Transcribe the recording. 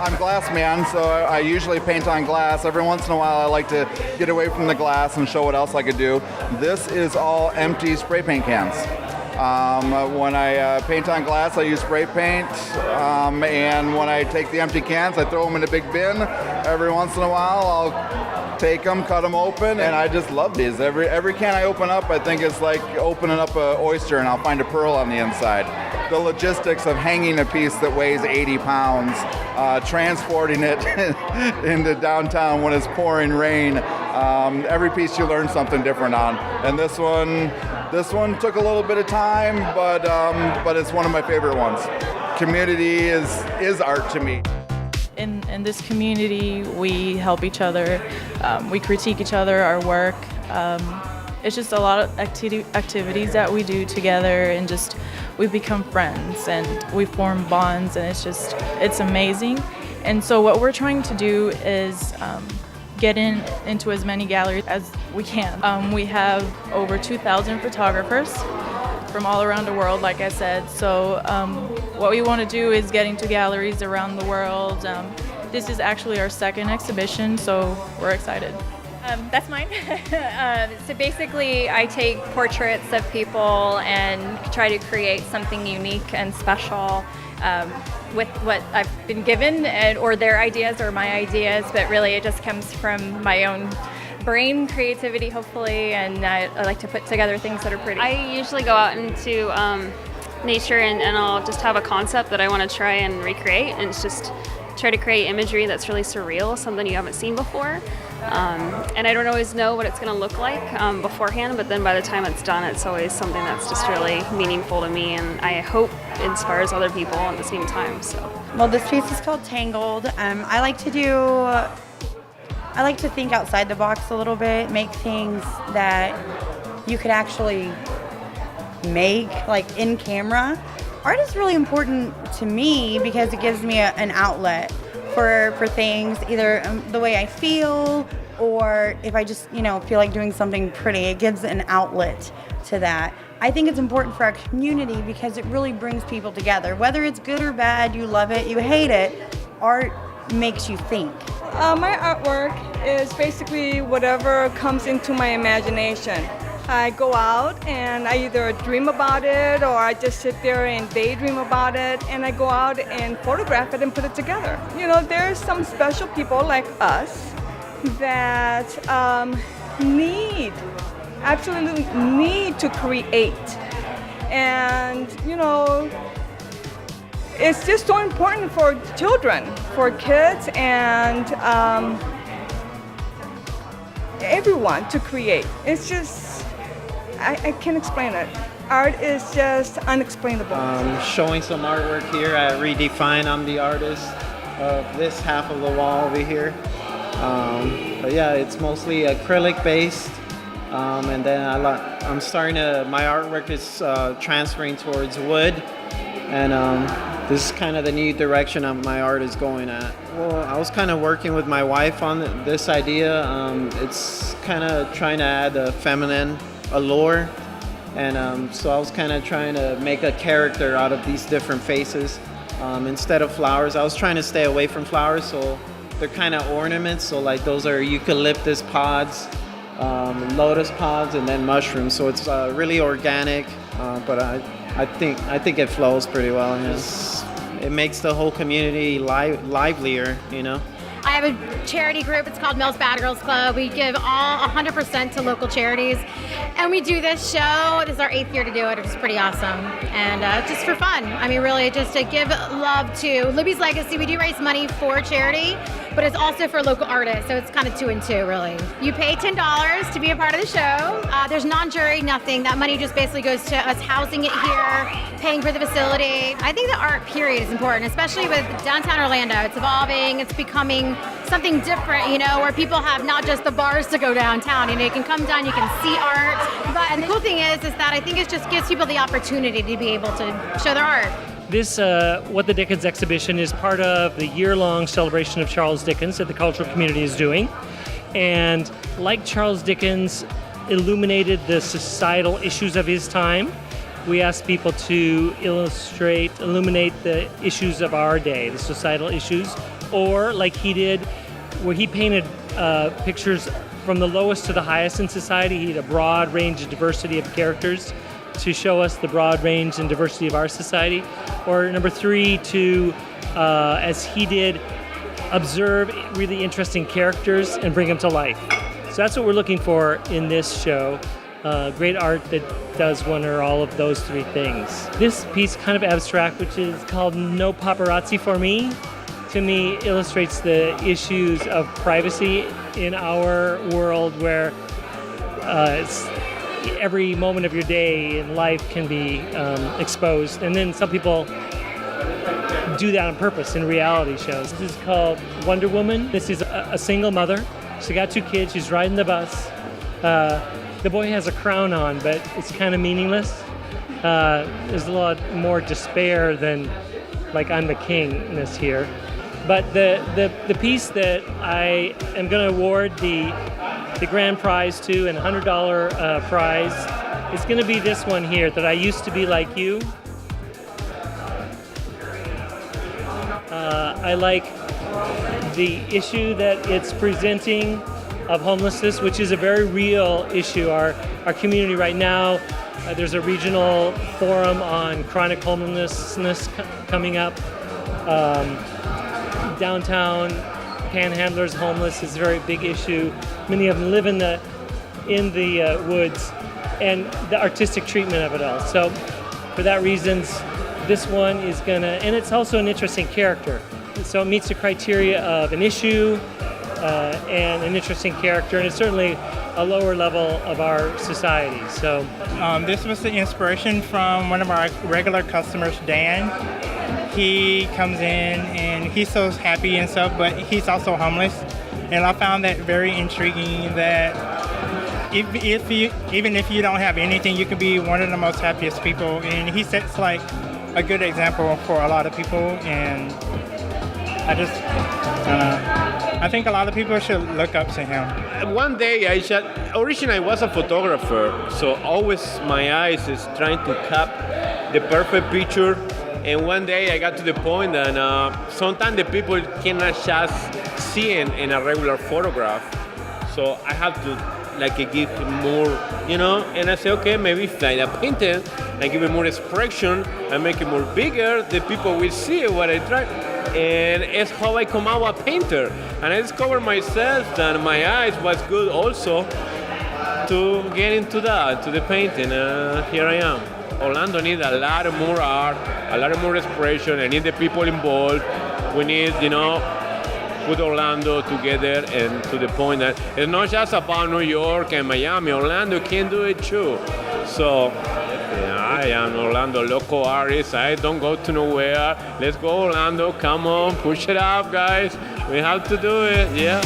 I'm glass man, so I usually paint on glass. Every once in a while I like to get away from the glass and show what else I could do. This is all empty spray paint cans. When I paint on glass, I use spray paint, and when I take the empty cans, I throw them in a big bin. Every once in a while, I'll take them, cut them open, and I just love these. Every can I open up, I think it's like opening up an oyster, and I'll find a pearl on the inside. The logistics of hanging a piece that weighs 80 pounds, transporting it into downtown when it's pouring rain. Every piece you learn something different on, and this one took a little bit of time, but it's one of my favorite ones. Community is art to me. In this community, we help each other. We critique each other, our work. It's just a lot of activities that we do together, and just we become friends and we form bonds, and it's amazing. And so what we're trying to do is get into as many galleries as we can. We have over 2,000 photographers from all around the world, like I said. So what we want to do is get into galleries around the world. This is actually our second exhibition, so we're excited. That's mine. So basically, I take portraits of people and try to create something unique and special with what I've been given, or their ideas or my ideas, but really it just comes from my own brain creativity, hopefully, and I like to put together things that are pretty. I usually go out into nature and I'll just have a concept that I want to try and recreate, and it's just try to create imagery that's really surreal, something you haven't seen before. And I don't always know what it's going to look like beforehand, but then by the time it's done, it's always something that's just really meaningful to me, and I hope inspires other people at the same time. So. Well, this piece is called Tangled. I like to think outside the box a little bit, make things that you could actually make, like in camera. Art is really important to me because it gives me an outlet for things, either the way I feel, or if I just, feel like doing something pretty. It gives an outlet to that. I think it's important for our community because it really brings people together. Whether it's good or bad, you love it, you hate it, art makes you think. My artwork is basically whatever comes into my imagination. I go out and I either dream about it or I just sit there and daydream about it, and I go out and photograph it and put it together. There's some special people like us that absolutely need to create. And, it's just so important for children, for kids, and everyone to create. It's just, I can't explain it. Art is just unexplainable. Showing some artwork here at Redefine. I'm the artist of this half of the wall over here. But yeah, it's mostly acrylic based. And then I'm starting to, my artwork is transferring towards wood. And this is kind of the new direction my art is going at. Well, I was kind of working with my wife on this idea. It's kind of trying to add a feminine allure, and so I was kind of trying to make a character out of these different faces. Instead of flowers, I was trying to stay away from flowers, so they're kind of ornaments. So like those are eucalyptus pods, lotus pods, and then mushrooms. So it's really organic, but I think it flows pretty well. It makes the whole community livelier, I have a charity group. It's called Mel's Bad Girls Club. We give all 100% to local charities. And we do this show. This is our 8th year to do it. It's pretty awesome. And just for fun. Really just to give love to Libby's Legacy. We do raise money for charity, but it's also for local artists. So it's kind of 2 and 2, really. You pay $10 to be a part of the show. There's non-jury, nothing. That money just basically goes to us housing it here, paying for the facility. I think the art period is important, especially with downtown Orlando. It's evolving. It's becoming something different, where people have not just the bars to go downtown. You can come down, you can see art. And the cool thing is that I think it just gives people the opportunity to be able to show their art. This What the Dickens exhibition is part of the year-long celebration of Charles Dickens that the cultural community is doing. And like Charles Dickens illuminated the societal issues of his time, we ask people to illuminate the issues of our day, the societal issues, or like he did, where he painted pictures from the lowest to the highest in society. He had a broad range of diversity of characters to show us the broad range and diversity of our society. Or number 3, to, as he did, observe really interesting characters and bring them to life. So that's what we're looking for in this show. Great art that does one or all of those 3 things. This piece, kind of abstract, which is called No Paparazzi for Me, to me illustrates the issues of privacy in our world, where every moment of your day in life can be exposed. And then some people do that on purpose in reality shows. This is called Wonder Woman. This is a single mother. She got 2 kids. She's riding the bus. The boy has a crown on, but it's kind of meaningless. There's a lot more despair than like I'm the king-ness here. But the piece that I am going to award the grand prize to, and $100 prize, is going to be this one here, that I used to be like you. I like the issue that it's presenting of homelessness, which is a very real issue. Our community right now, there's a regional forum on chronic homelessness coming up. Downtown panhandlers, homeless is a very big issue. Many of them live in the woods, and the artistic treatment of it all. So for that reasons, this one is gonna, and it's also an interesting character. So it meets the criteria of an issue and an interesting character, and it's certainly a lower level of our society. So this was the inspiration from one of our regular customers, Dan. He comes in and he's so happy and stuff, but he's also homeless. And I found that very intriguing, that even if you don't have anything, you can be one of the most happiest people. And he sets like a good example for a lot of people. And I think a lot of people should look up to him. One day originally I was a photographer, so always my eyes is trying to cap the perfect picture. And one day I got to the point that sometimes the people cannot just see in a regular photograph. So I have to give more, and I say, okay, maybe if I paint it and give it more expression and make it more bigger, the people will see what I try. And it's how I come out a painter. And I discovered myself that my eyes was good also to get into that, to the painting. Here I am. Orlando needs a lot more art, a lot more expression. I need the people involved. We need, put Orlando together, and to the point that it's not just about New York and Miami. Orlando can do it too. So I am Orlando local artist. I don't go to nowhere. Let's go Orlando. Come on, push it up, guys. We have to do it. Yeah.